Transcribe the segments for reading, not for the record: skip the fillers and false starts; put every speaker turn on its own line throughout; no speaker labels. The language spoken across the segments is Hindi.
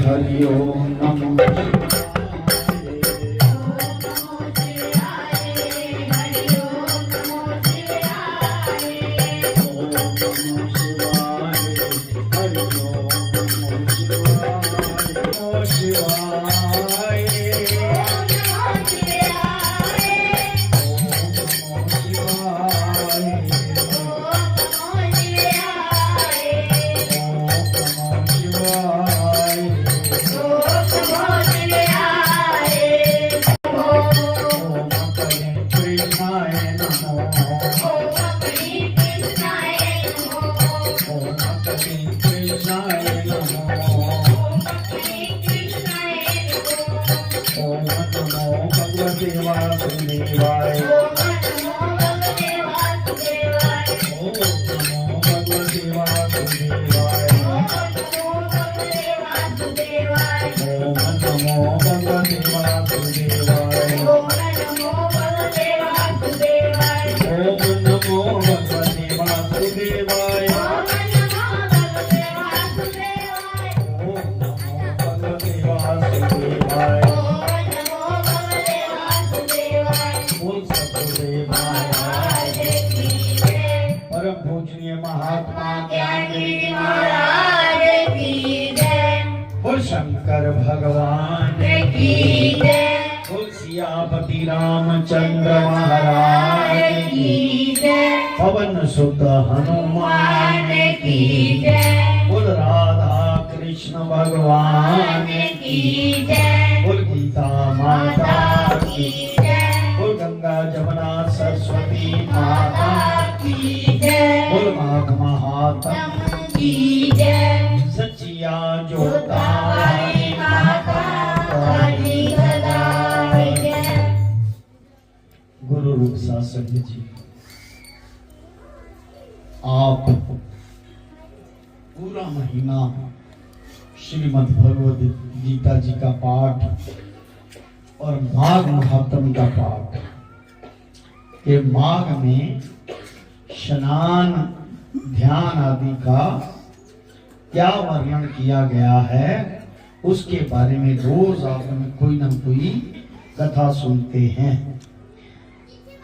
हरि ओम नमः शंकर भगवान की जय। सियापति रामचंद्र महाराज की जय। पवन सुत हनुमान की जय। बोल राधा कृष्ण भगवान की जय। बोल गीता माता की जय। बोल गंगा जमुना सरस्वती माता की जय। बोल माघ महात्म की जय। सचिया जोता गुरु रूप शासक जी, आप पूरा महीना श्रीमद् भगवद गीता जी का पाठ और माघ महात्म का पाठ, के माघ में स्नान ध्यान आदि का क्या वर्णन किया गया है, उसके बारे में रोज आप कोई न कोई कथा सुनते हैं।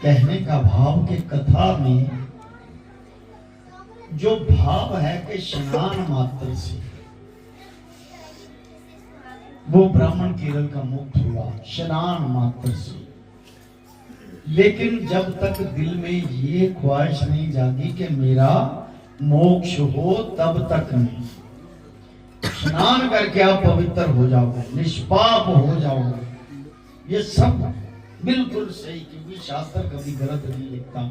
कहने का भाव के कथा में जो भाव है कि स्नान मात्र से वो ब्राह्मण केवल का मुक्त हुआ, स्नान मात्र से। लेकिन जब तक दिल में ये ख्वाहिश नहीं जागी कि मेरा मोक्ष हो, तब तक नहीं। स्नान करके आप पवित्र हो जाओगे, निष्पाप हो जाओगे, ये सब बिल्कुल सही, क्योंकि शास्त्र कभी गलत नहीं लिखता।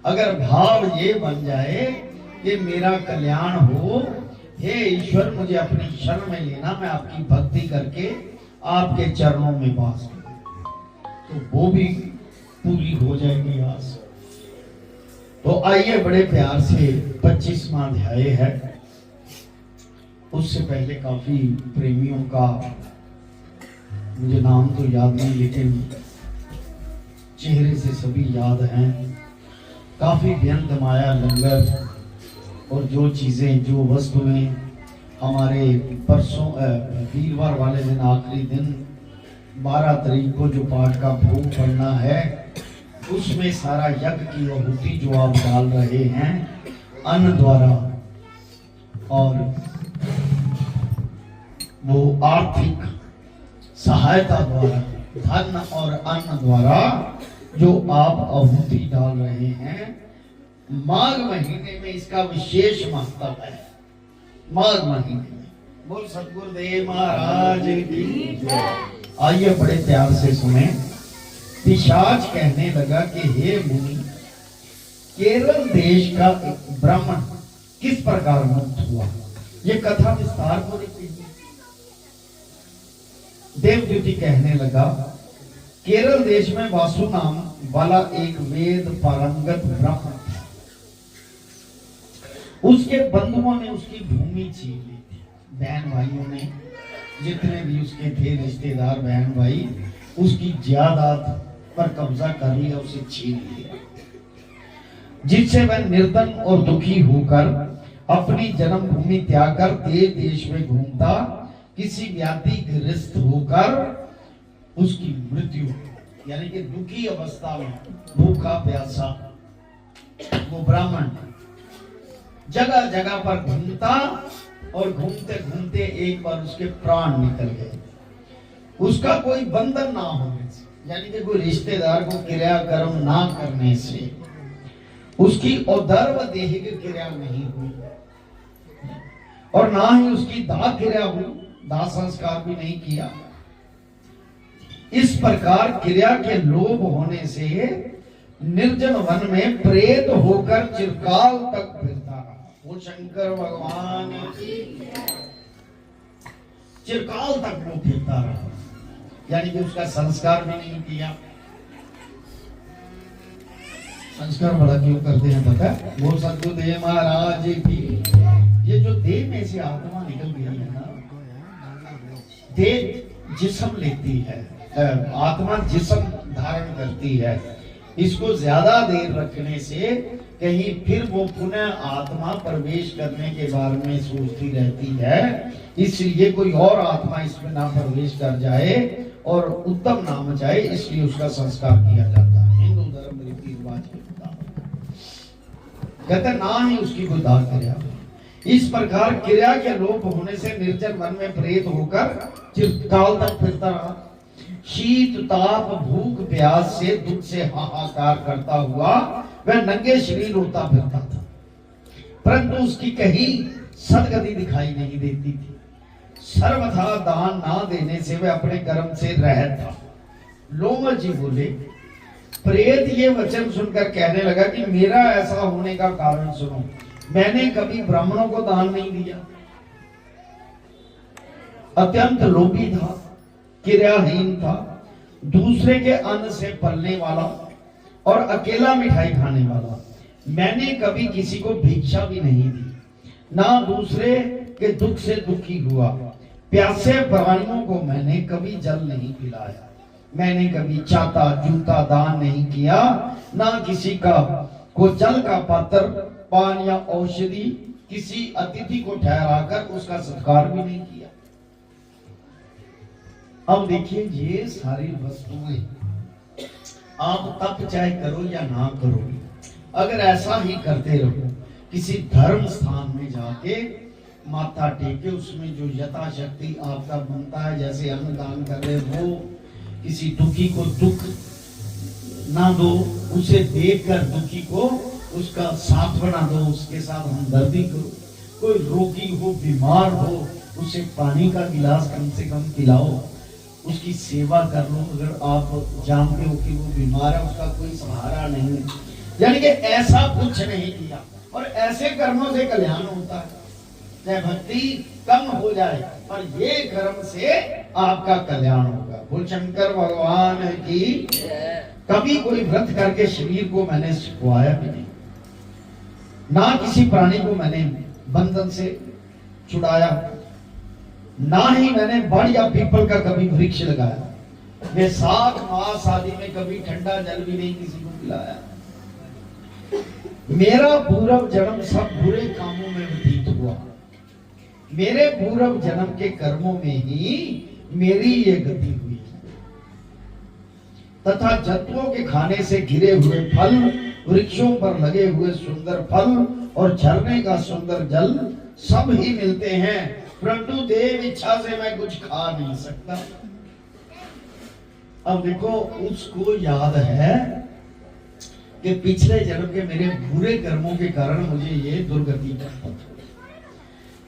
अगर भाव ये बन जाए कि मेरा कल्याण हो, हे ईश्वर मुझे अपनी शरण में लेना, मैं आपकी भक्ति करके आपके चरणों में वास करूं, तो वो भी पूरी हो जाएगी आस। तो आइए बड़े प्यार से 25वां अध्याय है। उससे पहले काफी प्रेमियों का मुझे नाम तो याद नहीं, लेकिन चेहरे से सभी याद हैं। काफी व्यंत माया लंगर और जो चीजें जो वस्तुएं हमारे परसों वीरवार वाले दिन आखिरी दिन 12 तारीख को जो पाठ का भोग पड़ना है, उसमें सारा यज्ञ की आहुति जो आप डाल रहे हैं अन्न द्वारा, और वो आर्थिक सहायता द्वारा, धन और अन्न द्वारा जो आप आहुति डाल रहे हैं, माघ महीने में इसका विशेष महत्व है। माघ महीने में बोल सतगुरुदेव महाराज की जय। आइए बड़े प्यार से सुने। पिशाच कहने लगा कि हे मुनि, केरल देश का एक ब्राह्मण किस प्रकार मुक्त हुआ, ये कथा विस्तार को लिखी। देवदूति कहने लगा, केरल देश में वासु नाम वाला एक वेद पारंगत ब्राह्मण था। उसके बंधुओं ने उसकी भूमि छीन ली थी। बहन भाइयों ने, जितने भी उसके थे रिश्तेदार बहन भाई, उसकी जायदाद पर कब्जा कर लिया, उसे छीन लिया, जिससे वह निर्धन और दुखी होकर अपनी जन्मभूमि त्याग कर देश देश में घूमता किसी व्याधि ग्रस्त होकर उसकी मृत्यु, यानी कि दुखी अवस्था में भूखा प्यासा वो ब्राह्मण जगह जगह पर घूमता और घूमते घूमते एक बार उसके प्राण निकल गए। उसका कोई बंधन ना होने से, यानी कि कोई रिश्तेदार को क्रिया कर्म ना करने से उसकी औदर्व देहिक क्रिया नहीं हुई और ना ही उसकी दाह क्रिया हुई, दाह संस्कार भी नहीं किया। इस प्रकार क्रिया के लोभ होने से निर्जन वन में प्रेत होकर चिरकाल तक फिरता रहा। वो शंकर भगवान चिरकाल तक वो फिरता रहा, यानी कि उसका संस्कार भी नहीं किया। संस्कार बड़ा क्यों करते हैं पता है? वो सतगुरुदेव महाराज की ये जो देह में से आत्मा निकल गई है ना, देह जिस्म लेती है, आत्मा जिस्म धारण करती है। इसको ज्यादा देर रखने से कहीं फिर वो पुनः आत्मा प्रवेश करने के बारे में सोचती रहती है, इसलिए कोई और आत्मा इसमें ना प्रवेश कर जाए और उत्तम नाम जाए, इसलिए उसका संस्कार किया जाता है। हिंदू धर्म रीति रिवाज के कहते ना ही उसकी कोई दाह क्रिया। इस प्रकार क्रिया के लोप होने से निर्जन मन में प्रेत होकर चिरकाल तक फिरता रहा। शीत ताप भूख प्यास से दुख से हाहाकार करता हुआ वह नंगे शरीर रोता फिरता था, परंतु उसकी कहीं सदगति दिखाई नहीं देती थी। सर्वथा दान ना देने से वह अपने कर्म से रहत था। लोमल जी बोले, प्रेत ये वचन सुनकर कहने लगा कि मेरा ऐसा होने का कारण सुनो। मैंने कभी ब्राह्मणों को दान नहीं दिया, अत्यंत लोभी था, क्रियाहीन था, दूसरे के अन्न से पलने वाला और अकेला मिठाई खाने वाला। मैंने कभी किसी को भिक्षा भी नहीं दी, ना दूसरे के दुख से दुखी हुआ। प्यासे प्राणियों को मैंने कभी जल नहीं पिलाया। मैंने कभी छाता जूता दान नहीं किया, ना किसी का को जल का पात्र पान या औषधि किसी अतिथि को ठहराकर उसका सत्कार भी नहीं किया। अब देखिए ये सारी वस्तुएं आप तप चाहे करो या ना करो, अगर ऐसा ही करते रहो, किसी धर्म स्थान में जाके माथा टेके उसमें जो यथाशक्ति आपका बनता है, जैसे अन्नदान कर रहे हो, किसी दुखी को दुख ना दो, उसे देखकर दुखी को उसका साथ बना दो, उसके साथ हमदर्दी करो। कोई रोगी हो, बीमार हो, उसे पानी का गिलास कम से कम पिलाओ, उसकी सेवा कर लो। अगर आप जानते हो कि वो बीमार है, उसका कोई सहारा नहीं, यानी कि ऐसा कुछ नहीं किया। और ऐसे कर्मों से कल्याण होता है, चाहे भक्ति कम हो जाए, पर ये कर्म से आपका कल्याण होगा। बोल शंकर भगवान की। कभी कोई व्रत करके शरीर को मैंने सुखवाया भी नहीं, ना किसी प्राणी को मैंने बंधन से छुड़ाया, ना ही मैंने बड़ या पीपल का कभी वृक्ष लगाया। मैं 7 मास आदि में कभी ठंडा जल भी नहीं किसी को पिलाया। मेरा पूर्व जन्म सब बुरे कामों में व्यतीत हुआ। मेरे पूर्व जन्म के कर्मों में ही मेरी ये गति हुई तथा जंतुओं के खाने से गिरे हुए फल, वृक्षों पर लगे हुए सुंदर फल और झरने का सुंदर जल सब ही मिलते हैं, परंतु देव इच्छा से मैं कुछ खा नहीं सकता। अब देखो, उसको याद है कि पिछले जन्म के मेरे बुरे कर्मों के कारण मुझे ये दुर्गति प्राप्त हुई।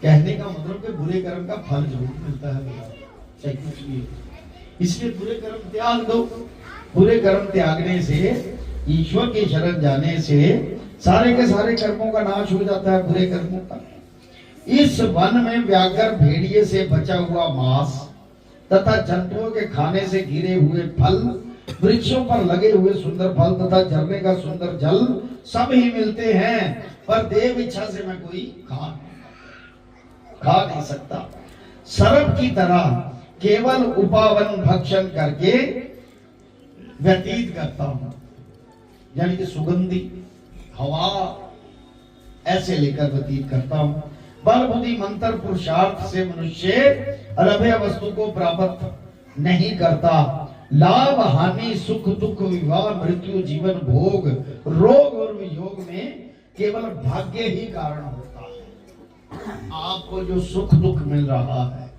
कहने का मतलब कि बुरे कर्म का फल जरूर मिलता है, चाहे कुछ भी, इसलिए बुरे कर्म त्याग दो। बुरे कर्म त्यागने से, ईश्वर के शरण जाने से सारे के सारे कर्मों का नाश हो जाता है, बुरे कर्मों का। इस वन में व्याघ्र भेड़िए से बचा हुआ मांस तथा जंतुओं के खाने से गिरे हुए फल, वृक्षों पर लगे हुए सुंदर फल तथा झरने का सुंदर जल सब ही मिलते हैं, पर देव इच्छा से मैं कोई खा नहीं सकता। सर्प की तरह केवल उपावन भक्षण करके व्यतीत करता हूं, यानी कि सुगंधी हवा ऐसे लेकर व्यतीत करता हूं। बल बुद्धि मंत्र पुरुषार्थ से मनुष्य अलभ्य वस्तु को प्राप्त नहीं करता। लाभ हानि सुख दुख विवाह मृत्यु जीवन भोग रोग और वियोग में केवल भाग्य ही कारण होता है। आपको जो सुख दुख मिल रहा है,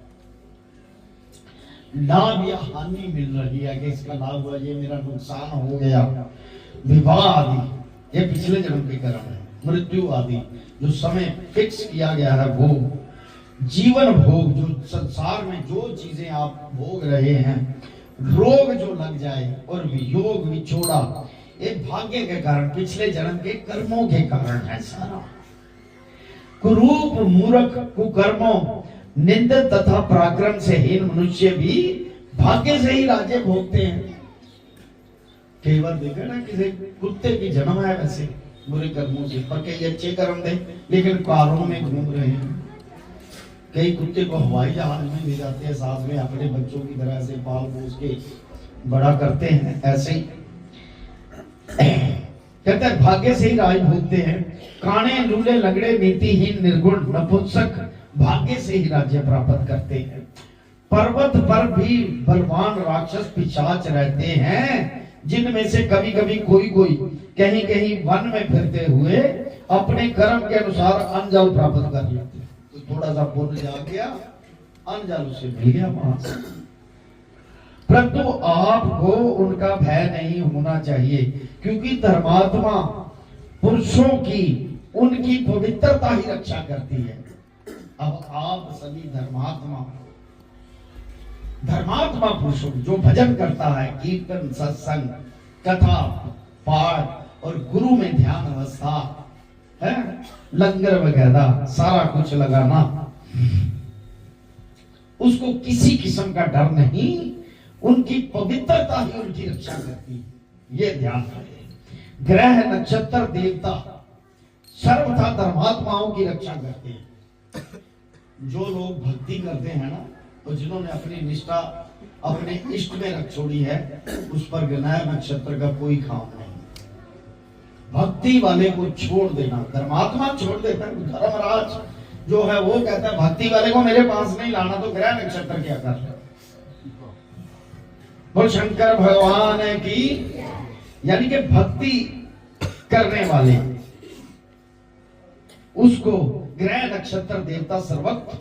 लाभ या हानि मिल रही है कि इसका लाभ हुआ, ये मेरा नुकसान हो गया, विवाह आदि ये पिछले जन्म के कर्म है, मृत्यु आदि जो समय फिक्स किया गया है, भोग जीवन भोग जो संसार में जो चीजें आप भोग रहे हैं, रोग जो लग जाए और वियोग विछोड़ा, ये भाग्य के कारण पिछले जन्म के कर्मों के कारण है सारा। कुरूप मूर्ख कुकर्मों निंदित तथा पराक्रम से हीन मनुष्य भी भाग्य से ही राज्य भोगते हैं। केवल देखा ना किसी कुत्ते की जन्म है वैसे बुरे कर्मों से, पर कई अच्छे कर्म थे लेकिन कारों में घूम रहे हैं। कई कुत्ते को हवाई जहाज में ले जाते हैं, साथ में अपने बच्चों की तरह से पाल पोस के बड़ा करते हैं। ऐसे ही कहते हैं भाग्य से ही राज भोगते हैं। काणे लूले लगड़े नीतिहीन निर्गुण नपुंसक भाग्य से ही राज्य प्राप्त करते हैं। पर्वत पर भी बलवान राक्षस पिशाच रहते हैं, जिनमें से कभी कभी कोई कोई कहीं कहीं वन में फिरते हुए अपने कर्म के अनुसार अन्न प्राप्त कर लेते हैं। तो थोड़ा सा पुण्य जा गया, अन्न उसे मिल गया वहां से। परंतु आपको उनका भय नहीं होना चाहिए, क्योंकि धर्मात्मा पुरुषों की उनकी पवित्रता ही रक्षा करती है। अब आप सभी धर्मात्मा पुरुषों जो भजन करता है, कीर्तन सत्संग कथा पाठ और गुरु में ध्यान अवस्था है, लंगर वगैरह सारा कुछ लगाना, उसको किसी किस्म का डर नहीं, उनकी पवित्रता ही उनकी रक्षा करती है। ये ध्यान रखें। ग्रह नक्षत्र देवता सर्वथा धर्मात्माओं की रक्षा करते हैं। जो लोग भक्ति करते हैं ना, तो जिन्होंने अपनी निष्ठा अपने इष्ट में रख छोड़ी है, उस पर ग्रह नक्षत्र का कोई काम नहीं। भक्ति वाले को छोड़ देना, धर्मात्मा छोड़ देता है। धर्मराज जो है वो कहता है भक्ति वाले को मेरे पास नहीं लाना, तो ग्रह नक्षत्र क्या कर रहे? वो शंकर भगवान है कि यानी कि भक्ति करने वाले उसको ग्रह नक्षत्र देवता सर्वत्र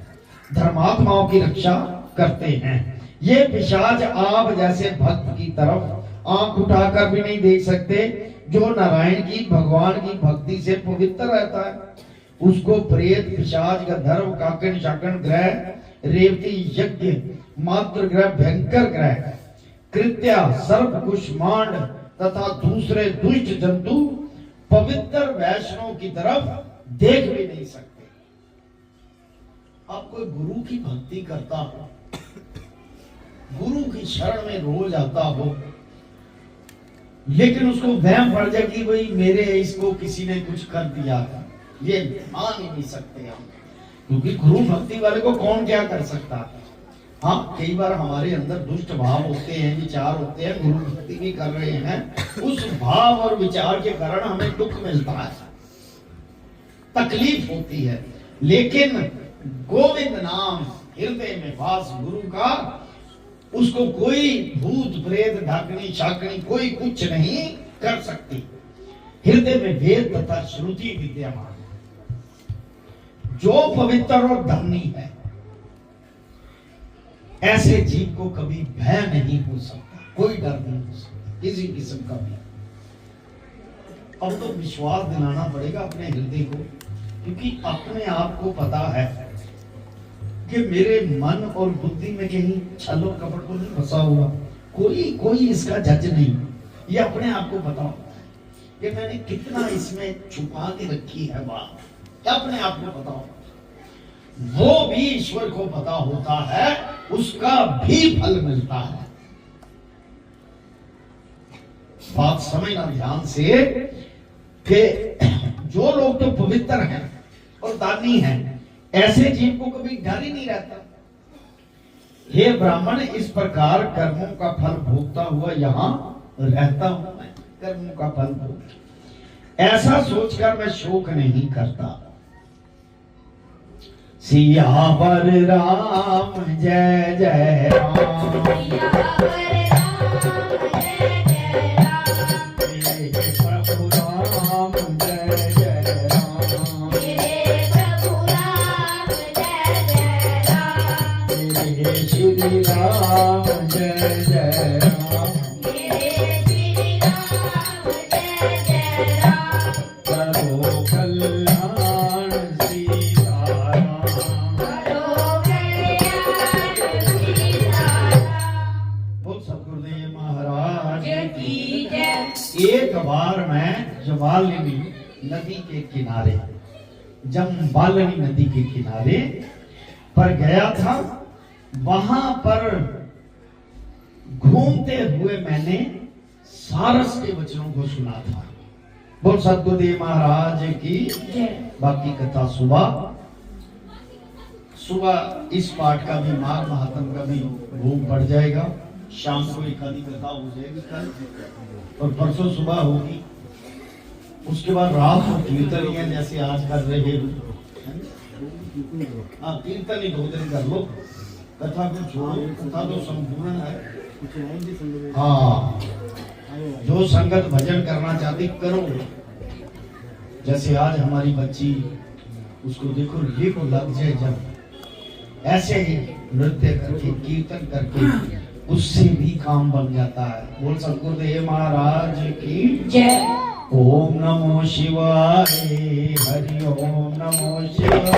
धर्मात्माओं की रक्षा करते हैं। ये पिशाच आप जैसे भक्त की तरफ आंख उठाकर भी नहीं देख सकते। जो नारायण की भगवान की भक्ति से पवित्र रहता है, उसको प्रेत पिशाच गंधर्व काकन शाकन ग्रह रेवती यज्ञ मात्र ग्रह भयंकर ग्रह कृत्या सर्प कुष्मांड तथा दूसरे दुष्ट जंतु पवित्र वैष्णव की तरफ देख भी नहीं सकते। आप कोई गुरु की भक्ति करता हो, गुरु की शरण में रोज आता हो, लेकिन उसको वहम पड़ जाए कि भाई मेरे इसको किसी ने कुछ कर दिया, ये मान ही नहीं सकते हम, क्योंकि गुरु भक्ति वाले को कौन क्या कर सकता है। हाँ, कई बार हमारे अंदर दुष्ट भाव होते हैं, विचार होते हैं, गुरु भक्ति भी कर रहे हैं, उस भाव और विचार के कारण हमें दुख मिलता है, तकलीफ होती है। लेकिन गोविंद नाम हृदय में वास गुरु का, उसको कोई भूत प्रेत ढाकनी शाकनी कोई कुछ नहीं कर सकती। हृदय में वेद तथा श्रुति विद्यमान, जो पवित्र और धर्मी है, ऐसे जीव को कभी भय नहीं हो सकता, कोई डर नहीं हो सकता किसी किस्म का भी। अब तो विश्वास दिलाना पड़ेगा अपने हृदय को, क्योंकि अपने आप को पता है कि मेरे मन और बुद्धि में कहीं छल और कपट तो नहीं फंसा हुआ, कोई इसका जज नहीं। ये अपने आप को पता होता है कि मैंने कितना इसमें छुपा के रखी है बात, अपने आप को पता होता है। वो भी ईश्वर को पता होता है, उसका भी फल मिलता है। बात समझना ध्यान से कि जो लोग तो पवित्र हैं और दानी हैं, ऐसे जीव को कभी डर ही नहीं रहता। हे ब्राह्मण, इस प्रकार कर्मों का फल भोगता हुआ यहां रहता हूं मैं, कर्मों का फल भोग, ऐसा सोचकर मैं शोक नहीं करता। सियावर राम जय जय राम।
सियावर राम जय जय राम।
मेरे प्रभु राम जय जय राम।
मेरे प्रभु राम जय जय राम।
मेरे श्री राम जय जय राम।
मेरे श्री राम जय जय राम।
करो कल्याण सीताराम।
करो कल्याण सीताराम।
बोल सतगुरुदेव महाराज
की जय।
एक बार मैं जवालिनी नदी के किनारे, जमवालिनी नदी के किनारे पर गया था। वहां पर घूमते हुए मैंने सारस के वचनों को सुना था। बोल सतगुरुदेव महाराज की
जय।
बाकी कथा सुबह सुबह इस पाठ का भी माघ महात्म का भी भूम पड़ जाएगा। शाम को एक आधी कथा हो जाएगी कल, और परसों सुबह होगी। उसके बाद रात को कीर्तन जैसे आज कर रहे हो। हाँ, कीर्तन ही 2 दिन कर लो, कथा को छोड़ो। कथा तो संपूर्ण है। हाँ, जो संगत भजन करना चाहती करो। जैसे आज हमारी बच्ची, उसको देखो लिप लग जाए जब, ऐसे ही नृत्य करके कीर्तन करके उससे भी काम बन जाता है। बोल सतगुरुदेव महाराज की
जय।
ओम नमो शिवाय, हरि ओम नमो शिवाय।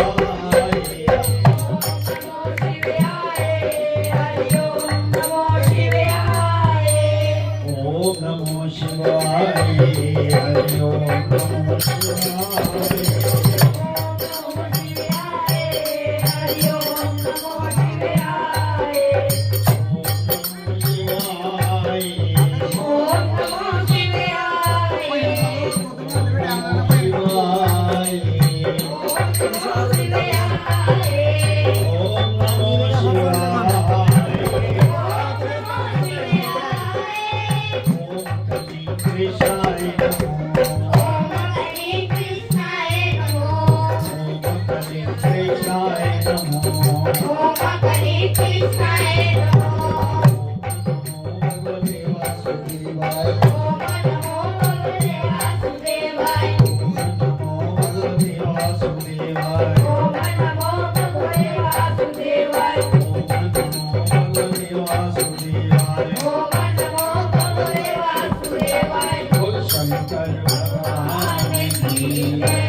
ओम नमो शिवाय, हरि ओम नमो शिवाय।
शंकर भगवान की जय।